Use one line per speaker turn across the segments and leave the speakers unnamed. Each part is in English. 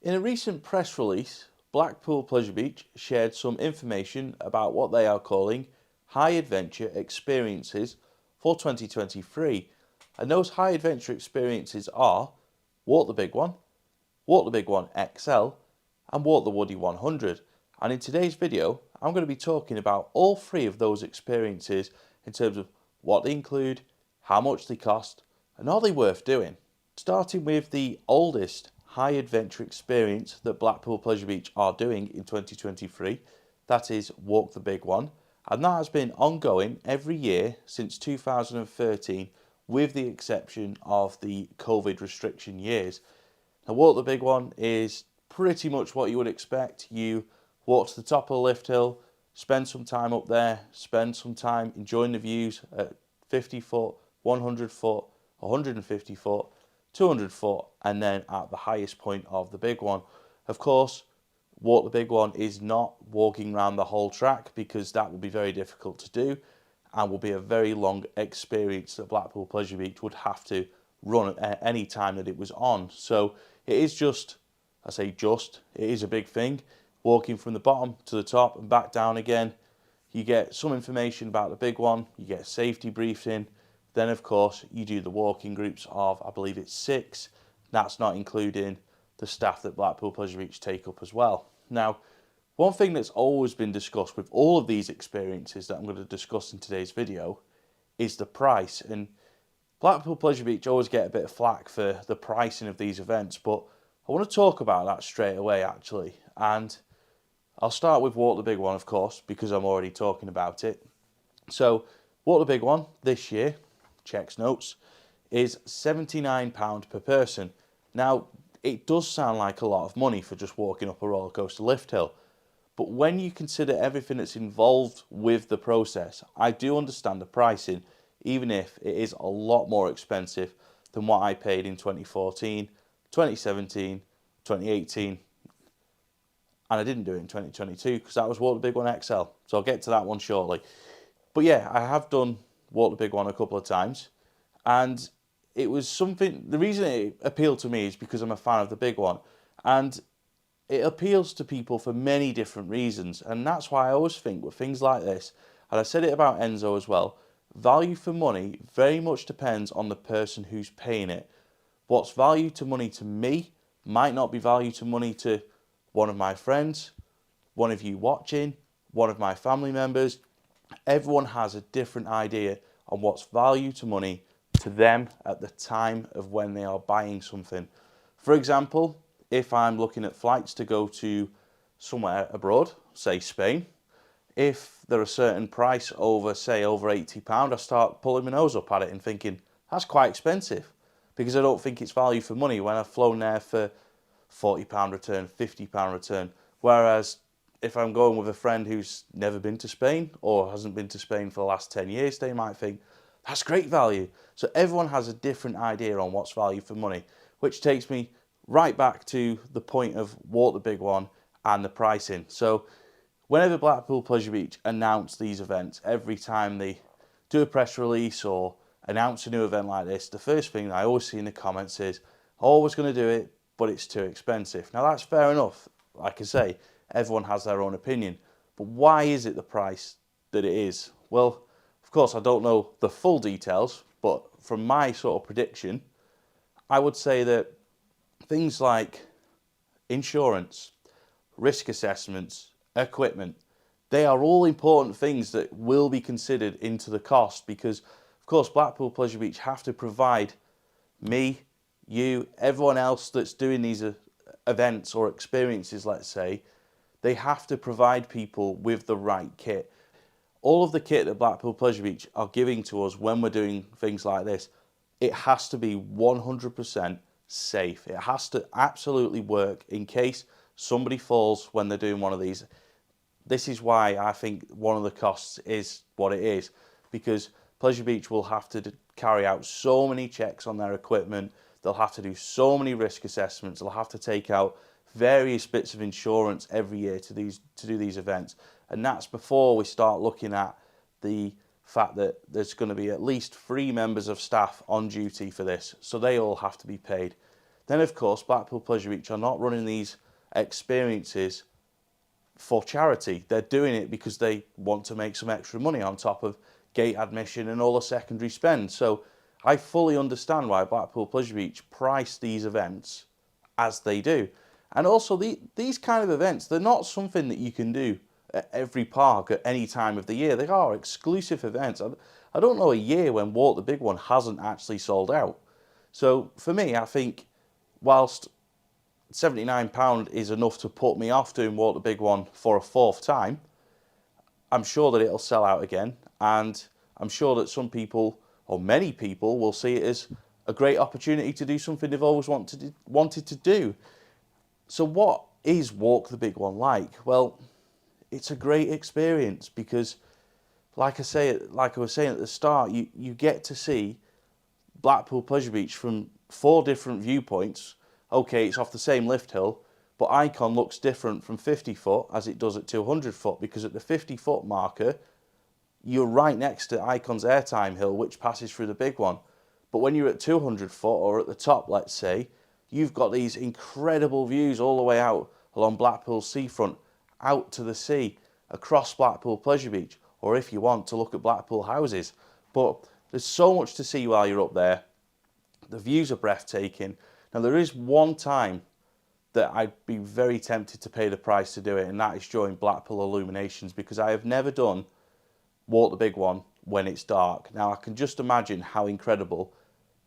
In a recent press release, Blackpool Pleasure Beach shared some information about what they are calling high adventure experiences for 2023. And those high adventure experiences are Walk the Big One, Walk the Big One XL, and Walk the Woodie 100. And in today's video, I'm going to be talking about all three of those experiences in terms of what they include, how much they cost, and are they worth doing. Starting with the oldest high adventure experience that Blackpool Pleasure Beach are doing in 2023, that is Walk the Big One, and that has been ongoing every year since 2013 with the exception of the COVID restriction years. Now Walk the Big One is pretty much what you would expect. You walk to the top of the lift hill, spend some time up there, spend some time enjoying the views at 50 foot, 100 foot, 150 foot, 200 foot, and then at the highest point of the big one. Of course, Walk the Big One is not walking around the whole track because that will be very difficult to do and will be a very long experience that Blackpool Pleasure Beach would have to run at any time that it was on. So it is just, I say just, it is a big thing. Walking from the bottom to the top and back down again. You get some information about the big one, you get a safety briefing. Then, of course, you do the walking groups of, I believe it's 6. That's not including the staff that Blackpool Pleasure Beach take up as well. Now, one thing that's always been discussed with all of these experiences that I'm going to discuss in today's video is the price. And Blackpool Pleasure Beach always get a bit of flack for the pricing of these events, but I want to talk about that straight away, actually. And I'll start with Walk the Big One, of course, because I'm already talking about it. So, Walk the Big One this year, checks notes, is £79 per person. Now, it does sound like a lot of money for just walking up a roller coaster lift hill, but when you consider everything that's involved with the process, I do understand the pricing, even if it is a lot more expensive than what I paid in 2014, 2017, 2018, and I didn't do it in 2022 because that was Walk the Big One XL, so I'll get to that one shortly. But yeah, I have done Walk the Big One a couple of times, and it was something, the reason it appealed to me is because I'm a fan of the big one, and it appeals to people for many different reasons, and that's why I always think with things like this, and I said it about Enzo as well, value for money very much depends on the person who's paying it. What's value to money to me might not be value to money to one of my friends, one of you watching, one of my family members. Everyone has a different idea on what's value to money to them at the time of when they are buying something. For example, if I'm looking at flights to go to somewhere abroad, say Spain, if they're a certain price over, say, over £80, I start pulling my nose up at it and thinking, that's quite expensive, because I don't think it's value for money when I've flown there for £40 return, £50 return, whereas if I'm going with a friend who's never been to Spain or hasn't been to Spain for the last 10 years, they might think, that's great value. So everyone has a different idea on what's value for money, which takes me right back to the point of Walk the Big One and the pricing. So whenever Blackpool Pleasure Beach announce these events, every time they do a press release or announce a new event like this, the first thing I always see in the comments is, always going to do it, but it's too expensive. Now that's fair enough. Like I say, everyone has their own opinion. But why is it the price that it is? Well, of course, I don't know the full details, but from my sort of prediction, I would say that things like insurance, risk assessments, equipment, they are all important things that will be considered into the cost because, of course, Blackpool Pleasure Beach have to provide me, you, everyone else that's doing these events or experiences, let's say, they have to provide people with the right kit. All of the kit that Blackpool Pleasure Beach are giving to us when we're doing things like this, it has to be 100% safe. It has to absolutely work in case somebody falls when they're doing one of these. This is why I think one of the costs is what it is, because Pleasure Beach will have to carry out so many checks on their equipment. They'll have to do so many risk assessments. They'll have to take out various bits of insurance every year to do these events. And that's before we start looking at the fact that there's going to be at least 3 members of staff on duty for this. So they all have to be paid. Then of course Blackpool Pleasure Beach are not running these experiences for charity. They're doing it because they want to make some extra money on top of gate admission and all the secondary spend. So I fully understand why Blackpool Pleasure Beach price these events as they do. And also these kind of events, they're not something that you can do at every park at any time of the year. They are exclusive events. I don't know a year when Walk the Big One hasn't actually sold out. So for me, I think whilst £79 is enough to put me off doing Walk the Big One for a fourth time, I'm sure that it'll sell out again, and I'm sure that some people, or many people, will see it as a great opportunity to do something they've always wanted to do. So what is Walk the Big One like? Well, it's a great experience because, like I was saying at the start, you get to see Blackpool Pleasure Beach from 4 different viewpoints. Okay, it's off the same lift hill, but Icon looks different from 50 foot as it does at 200 foot, because at the 50 foot marker, you're right next to Icon's airtime hill, which passes through the big one. But when you're at 200 foot, or at the top, let's say, you've got these incredible views all the way out along Blackpool's seafront, out to the sea, across Blackpool Pleasure Beach, or if you want to look at Blackpool houses. But there's so much to see while you're up there. The views are breathtaking. Now, there is one time that I'd be very tempted to pay the price to do it, and that is during Blackpool Illuminations, because I have never done Walk the Big One when it's dark. Now, I can just imagine how incredible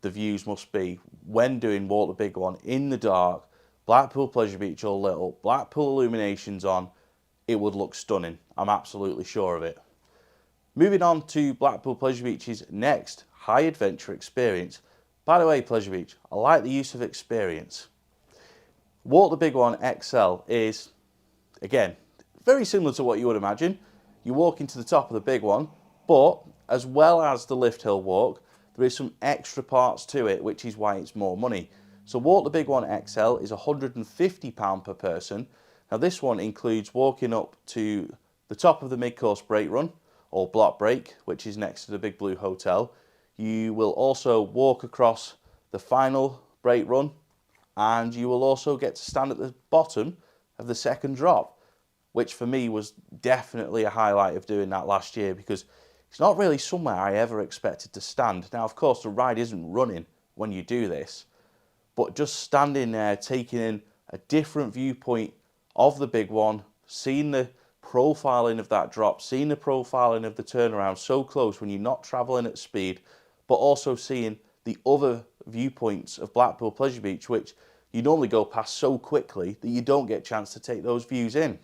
the views must be when doing Walk the Big One in the dark, Blackpool Pleasure Beach all lit up, Blackpool Illuminations on. It would look stunning. I'm absolutely sure of it. Moving on to Blackpool Pleasure Beach's next high adventure experience. By the way, Pleasure Beach, I like the use of experience. Walk the Big One XL is, again, very similar to what you would imagine. You walk into the top of the big one, but as well as the lift hill walk, there is some extra parts to it, which is why it's more money. So Walk the Big One XL is £150 per person. Now this one includes walking up to the top of the mid-course break run, or block break, which is next to the Big Blue Hotel. You will also walk across the final break run, and you will also get to stand at the bottom of the second drop, which for me was definitely a highlight of doing that last year, because it's not really somewhere I ever expected to stand. Now, of course, the ride isn't running when you do this, but just standing there, taking in a different viewpoint of the big one, seeing the profiling of that drop, seeing the profiling of the turnaround so close when you're not travelling at speed, but also seeing the other viewpoints of Blackpool Pleasure Beach, which you normally go past so quickly that you don't get a chance to take those views in.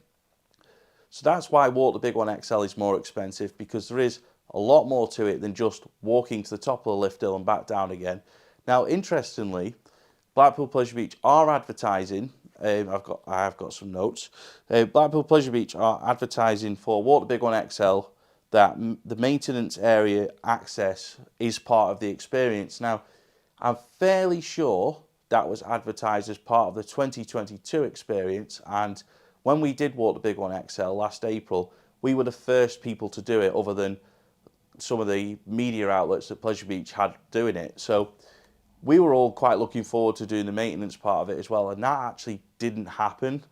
So that's why Walk the Big One XL is more expensive, because there is a lot more to it than just walking to the top of the lift hill and back down again. Now, interestingly, Blackpool Pleasure Beach are advertising, I have got some notes. Blackpool Pleasure Beach are advertising for Walk the Big One XL that the maintenance area access is part of the experience. Now, I'm fairly sure that was advertised as part of the 2022 experience, and when we did Walk the Big One XL last April, we were the first people to do it, other than some of the media outlets that Pleasure Beach had doing it. So we were all quite looking forward to doing the maintenance part of it as well, and that actually didn't happen.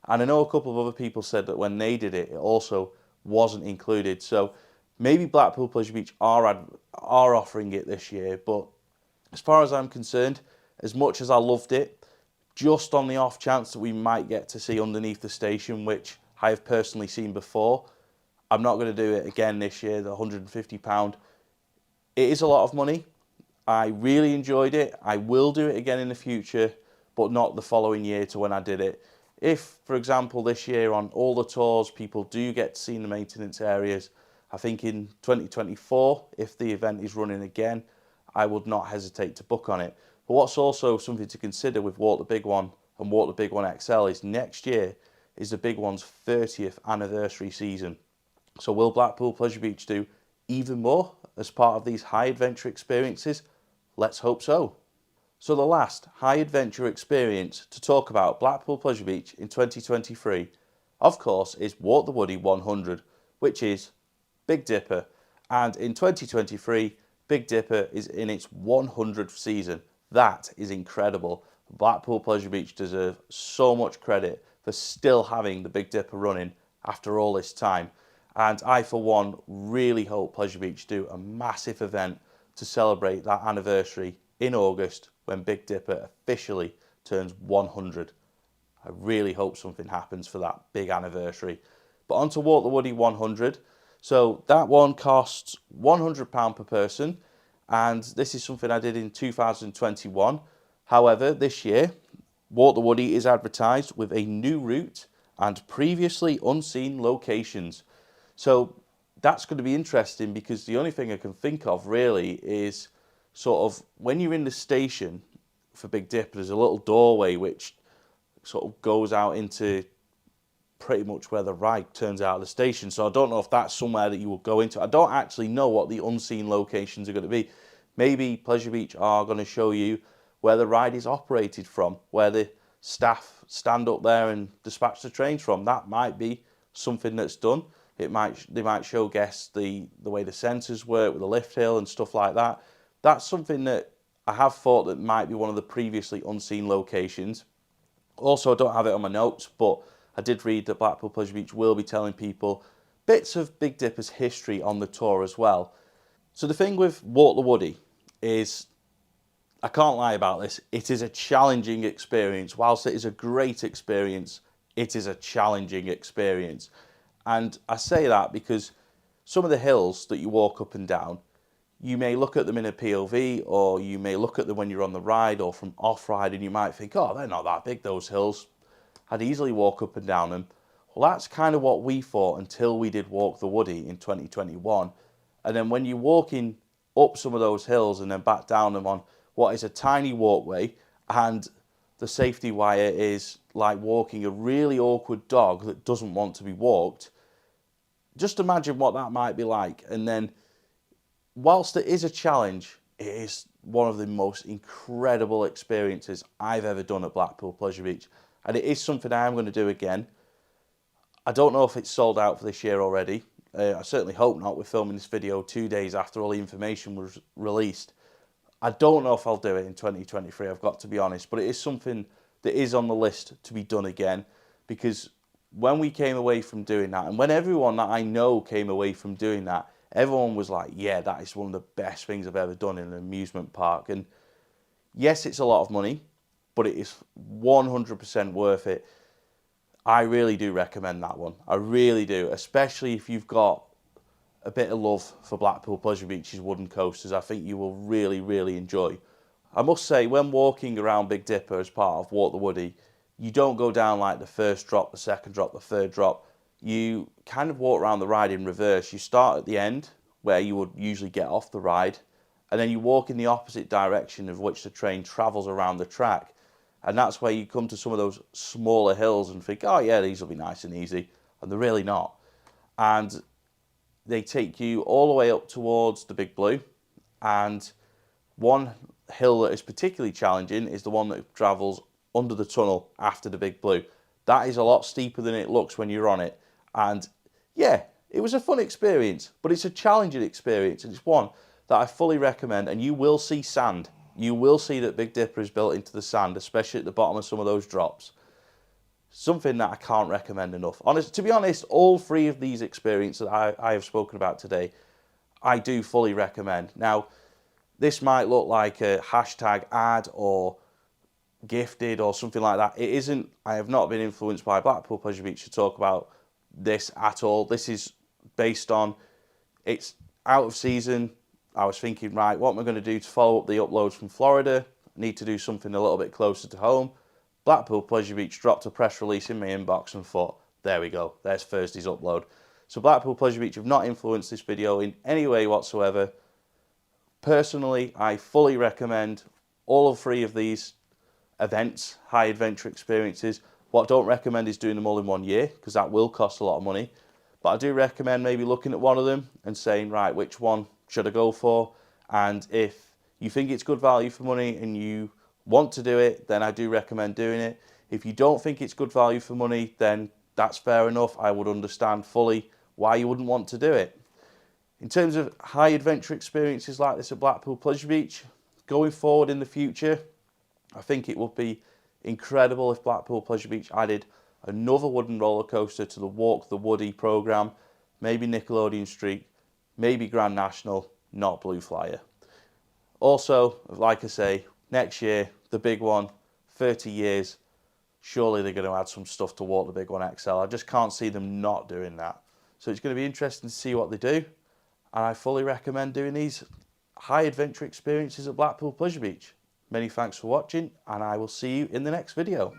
And I know a couple of other people said that when they did it, it also wasn't included. So maybe Blackpool Pleasure Beach are offering it this year, but as far as I'm concerned, as much as I loved it, just on the off chance that we might get to see underneath the station, which I have personally seen before, I'm not going to do it again this year, the £150. It is a lot of money. I really enjoyed it. I will do it again in the future, but not the following year to when I did it. If, for example, this year on all the tours, people do get to see the maintenance areas, I think in 2024, if the event is running again, I would not hesitate to book on it. But what's also something to consider with Walk the Big One and Walk the Big One XL is next year is the Big One's 30th anniversary season. So will Blackpool Pleasure Beach do even more as part of these high adventure experiences? Let's hope so. So the last high adventure experience to talk about Blackpool Pleasure Beach in 2023, of course, is Walk the Woodie 100, which is Big Dipper. And in 2023, Big Dipper is in its 100th season. That is incredible. Blackpool Pleasure Beach deserve so much credit for still having the Big Dipper running after all this time. And I, for one, really hope Pleasure Beach do a massive event to celebrate that anniversary in August when Big Dipper officially turns 100. I really hope something happens for that big anniversary. But on to Walk the Woodie 100. So that one costs £100 per person, and this is something I did in 2021. However, this year, Walk the Woodie is advertised with a new route and previously unseen locations. So that's going to be interesting, because the only thing I can think of really is sort of when you're in the station for Big Dipper, there's a little doorway which sort of goes out into pretty much where the ride turns out of the station. So I don't know if that's somewhere that you will go into. I don't actually know what the unseen locations are going to be. Maybe Pleasure Beach are going to show you where the ride is operated from, where the staff stand up there and dispatch the trains from. That might be something that's done. They might show guests the way the sensors work with the lift hill and stuff like that. That's something that I have thought that might be one of the previously unseen locations. Also, I don't have it on my notes, but I did read that Blackpool Pleasure Beach will be telling people bits of Big Dipper's history on the tour as well. So the thing with Walk the Woodie is, I can't lie about this, it is a challenging experience. Whilst it is a great experience, it is a challenging experience. And I say that because some of the hills that you walk up and down, you may look at them in a POV, or you may look at them when you're on the ride or from off-ride, and you might think, oh, they're not that big, those hills. I'd easily walk up and down them. Well, that's kind of what we thought until we did Walk the Woodie in 2021. And then when you're walking up some of those hills and then back down them on what is a tiny walkway, and the safety wire is like walking a really awkward dog that doesn't want to be walked, just imagine what that might be like. And then, whilst it is a challenge, it is one of the most incredible experiences I've ever done at Blackpool Pleasure Beach. And it is something I am going to do again. I don't know if it's sold out for this year already. I certainly hope not. We're filming this video 2 days after all the information was released. I don't know if I'll do it in 2023, I've got to be honest. But it is something that is on the list to be done again. Because when we came away from doing that, and when everyone that I know came away from doing that, everyone was like, yeah, that is one of the best things I've ever done in an amusement park. And yes, it's a lot of money, but it is 100% worth it. I really do recommend that one. I really do, especially if you've got a bit of love for Blackpool Pleasure Beach's wooden coasters. I think you will really, really enjoy. I must say, when walking around Big Dipper as part of Walk the Woodie, you don't go down like the first drop, the second drop, the third drop. You kind of walk around the ride in reverse. You start at the end, where you would usually get off the ride, and then you walk in the opposite direction of which the train travels around the track. And that's where you come to some of those smaller hills and think, oh yeah, these will be nice and easy. And they're really not. And they take you all the way up towards the Big Blue. And one hill that is particularly challenging is the one that travels under the tunnel after the Big Blue. That is a lot steeper than it looks when you're on it. And yeah, it was a fun experience, but it's a challenging experience. And it's one that I fully recommend. And you will see sand. You will see that Big Dipper is built into the sand, especially at the bottom of some of those drops. Something that I can't recommend enough. To be honest, all three of these experiences I have spoken about today, I do fully recommend. Now, this might look like a hashtag ad or gifted or something like that. It isn't. I have not been influenced by Blackpool Pleasure Beach to talk about this at all. This is based on, it's out of season. I was thinking, right, what am I going to do to follow up the uploads from Florida? I need to do something a little bit closer to home. Blackpool Pleasure Beach dropped a press release in my inbox and thought, there we go, there's Thursday's upload. So Blackpool Pleasure Beach have not influenced this video in any way whatsoever. Personally, I fully recommend all three of these events, high adventure experiences. What I don't recommend is doing them all in 1 year, because that will cost a lot of money. But I do recommend maybe looking at one of them and saying, right, which one should I go for? And if you think it's good value for money and you want to do it, then I do recommend doing it. If you don't think it's good value for money, then that's fair enough. I would understand fully why you wouldn't want to do it. In terms of high adventure experiences like this at Blackpool Pleasure Beach, going forward in the future, I think it would be incredible if Blackpool Pleasure Beach added another wooden roller coaster to the Walk the Woodie programme, maybe Nickelodeon Street, maybe Grand National, not Blue Flyer. Also, like I say, next year, the big one, 30 years, surely they're going to add some stuff to Walk the Big One XL. I just can't see them not doing that. So it's going to be interesting to see what they do, and I fully recommend doing these high adventure experiences at Blackpool Pleasure Beach. Many thanks for watching, and I will see you in the next video.